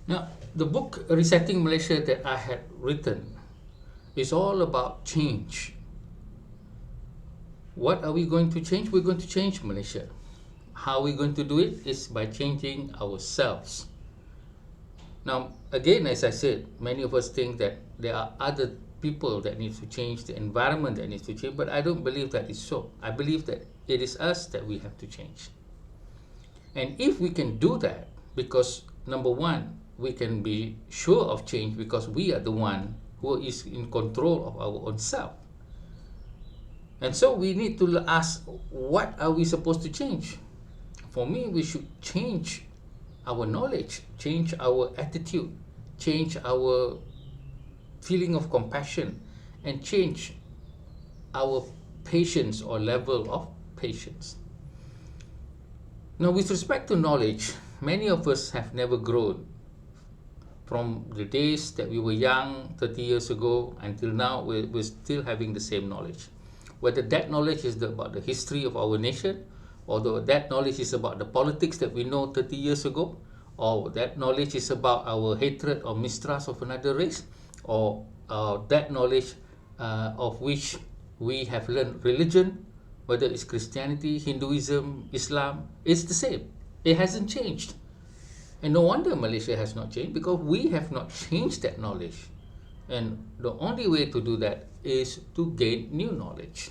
Now, the book Resetting Malaysia that I had written is all about change. What are we going to change? We're going to change Malaysia. How are we going to do it? Is by changing ourselves. Now, again, as I said, many of us think that there are other people that need to change, the environment that needs to change, but I don't believe that is so. I believe that it is us that we have to change. And if we can do that, because number one, we can be sure of change because we are the one who is in control of our own self. And so we need to ask, what are we supposed to change? For me, we should change our knowledge, change our attitude, change our feeling of compassion, and change our patience or level of patience. Now, with respect to knowledge, many of us have never grown from the days that we were young 30 years ago until now. We're still having the same knowledge. Whether that knowledge is about the history of our nation, or that knowledge is about the politics that we know 30 years ago, or that knowledge is about our hatred or mistrust of another race, or that knowledge of which we have learned religion, whether it's Christianity, Hinduism, Islam, it's the same. It hasn't changed. And no wonder Malaysia has not changed, because we have not changed that knowledge. And the only way to do that is to gain new knowledge.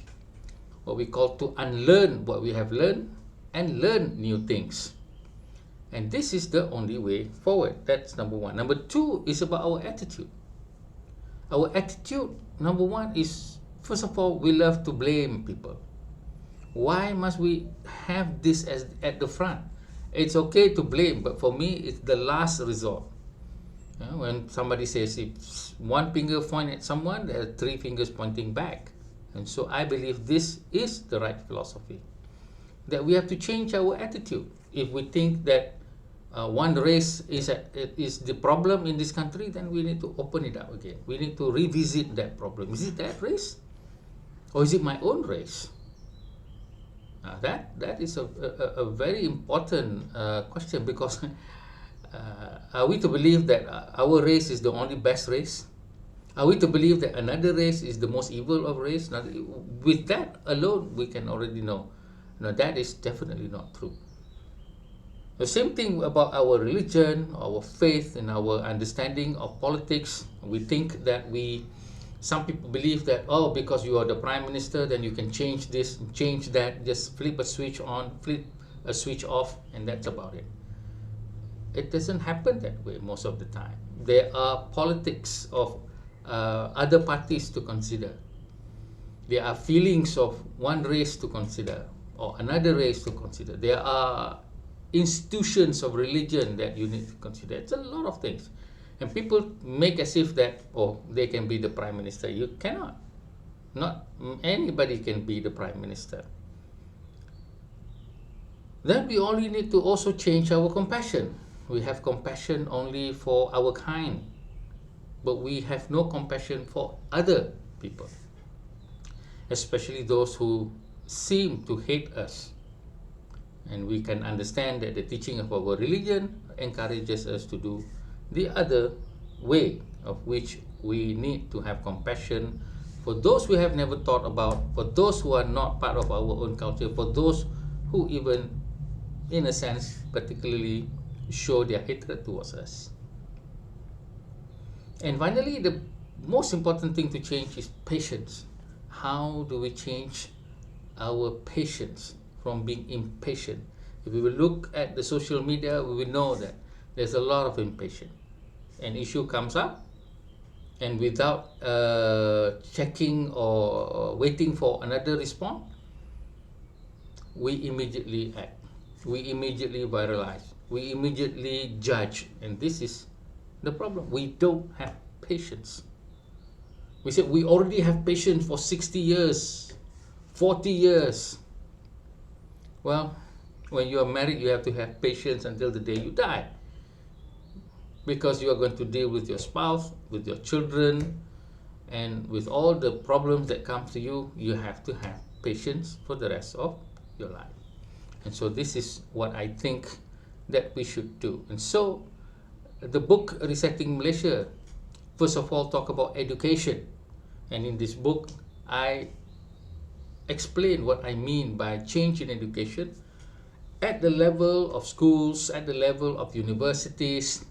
What we call to unlearn what we have learned and learn new things. And this is the only way forward. That's number one. Number two is about our attitude. Our attitude, number one, is, first of all, we love to blame people. Why must we have this as at the front? It's okay to blame, but for me, it's the last resort. When somebody says if one finger point at someone, there are three fingers pointing back. And so I believe this is the right philosophy. That we have to change our attitude. If we think that one race is the problem in this country, then we need to open it up again. We need to revisit that problem. Is it that race? Or is it my own race? That is a very important question, because are we to believe that our race is the only best race? Are we to believe that another race is the most evil of race? Now, with that alone, we can already know, that is definitely not true. The same thing about our religion, our faith, and our understanding of politics. We think that some people believe that, because you are the prime minister, then you can change this, change that, just flip a switch on, flip a switch off, and that's about it. It doesn't happen that way most of the time. There are politics of other parties to consider. There are feelings of one race to consider, or another race to consider. There are institutions of religion that you need to consider. It's a lot of things. And people make as if that, they can be the prime minister. You cannot. Not anybody can be the prime minister. Then we only need to also change our compassion. We have compassion only for our kind, but we have no compassion for other people, especially those who seem to hate us. And we can understand that the teaching of our religion encourages us to do the other way, of which we need to have compassion for those we have never thought about, for those who are not part of our own culture, for those who even, in a sense, particularly show their hatred towards us. And finally, the most important thing to change is patience. How do we change our patience from being impatient? If we will look at the social media, we will know that there's a lot of impatience. An issue comes up, and without checking or waiting for another response, we immediately act. We immediately viralize. We immediately judge. And this is the problem. We don't have patience. We say we already have patience for 60 years, 40 years. Well, when you are married, you have to have patience until the day you die, because you are going to deal with your spouse, with your children, and with all the problems that come to you. You have to have patience for the rest of your life. And so this is what I think that we should do. And so the book Resetting Malaysia, first of all, talk about education. And in this book, I explain what I mean by change in education at the level of schools, at the level of universities.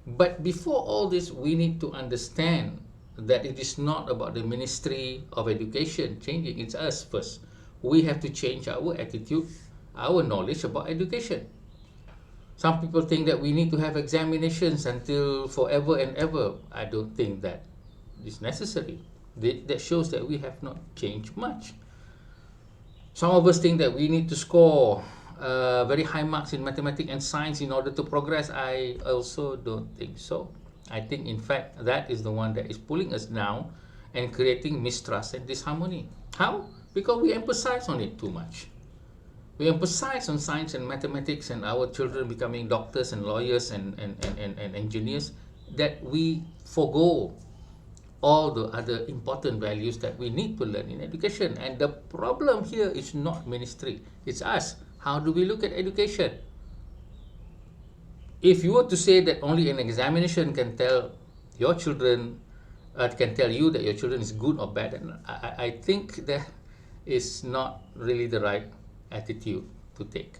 But before all this, we need to understand that it is not about the Ministry of Education changing, it's us first. We have to change our attitude, our knowledge about education. Some people think that we need to have examinations until forever and ever. I don't think that is necessary. That shows that we have not changed much. Some of us think that we need to score very high marks in mathematics and science in order to progress. I also don't think so. I think, in fact, that is the one that is pulling us down and creating mistrust and disharmony. How? Because we emphasize on it too much. We emphasize on science and mathematics and our children becoming doctors and lawyers and engineers, that we forego all the other important values that we need to learn in education. And the problem here is not ministry, it's us. How do we look at education? If you were to say that only an examination can tell your children, can tell you that your children is good or bad, and I think that is not really the right attitude to take.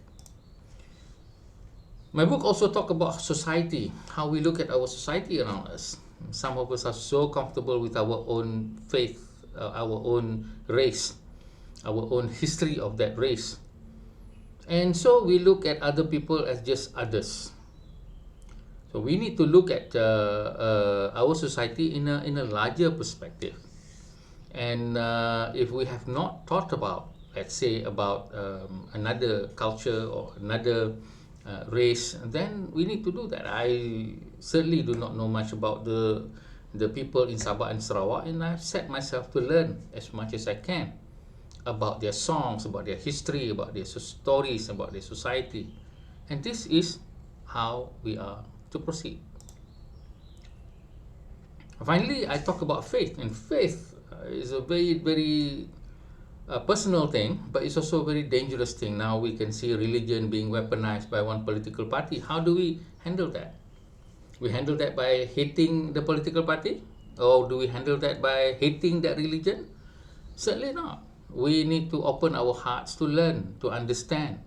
My book also talks about society, how we look at our society around us. Some of us are so comfortable with our own faith, our own race, our own history of that race. And so we look at other people as just others. So we need to look at our society in a larger perspective. And if we have not thought about, let's say, about another culture or another race, then we need to do that. I certainly do not know much about the people in Sabah and Sarawak, and I've set myself to learn as much as I can about their songs, about their history, about their stories, about their society. And this is how we are to proceed. Finally, I talk about faith, and faith is a very personal thing, but it's also a very dangerous thing. Now we can see religion being weaponized by one political party. How do we handle that? We handle that by hating the political party? Or do we handle that by hating that religion? Certainly not. We need to open our hearts to learn, to understand,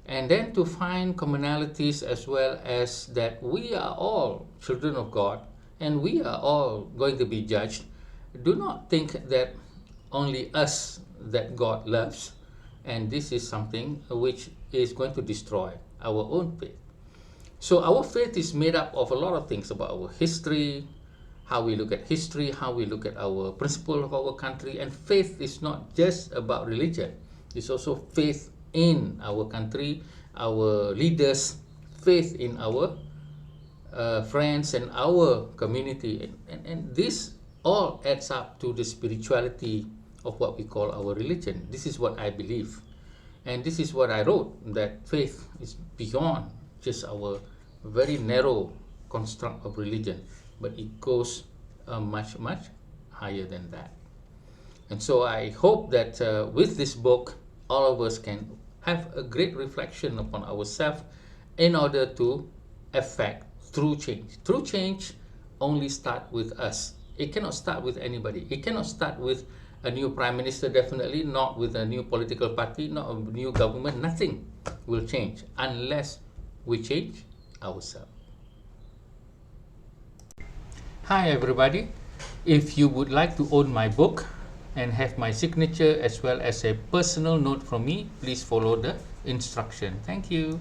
and then to find commonalities, as well as that we are all children of God and we are all going to be judged. Do not think that only us that God loves, and this is something which is going to destroy our own faith. So our faith is made up of a lot of things about our history, how we look at history, how we look at our principle of our country. And faith is not just about religion, it's also faith in our country, our leaders, faith in our friends and our community, and this all adds up to the spirituality of what we call our religion. This is what I believe, and this is what I wrote, that faith is beyond just our very narrow construct of religion, but it goes much higher than that. And so I hope that with this book, all of us can have a great reflection upon ourselves in order to affect true change. True change only starts with us. It cannot start with anybody. It cannot start with a new prime minister, definitely not with a new political party, not a new government. Nothing will change unless we change ourselves. Hi everybody. If you would like to own my book and have my signature as well as a personal note from me, please follow the instruction. Thank you.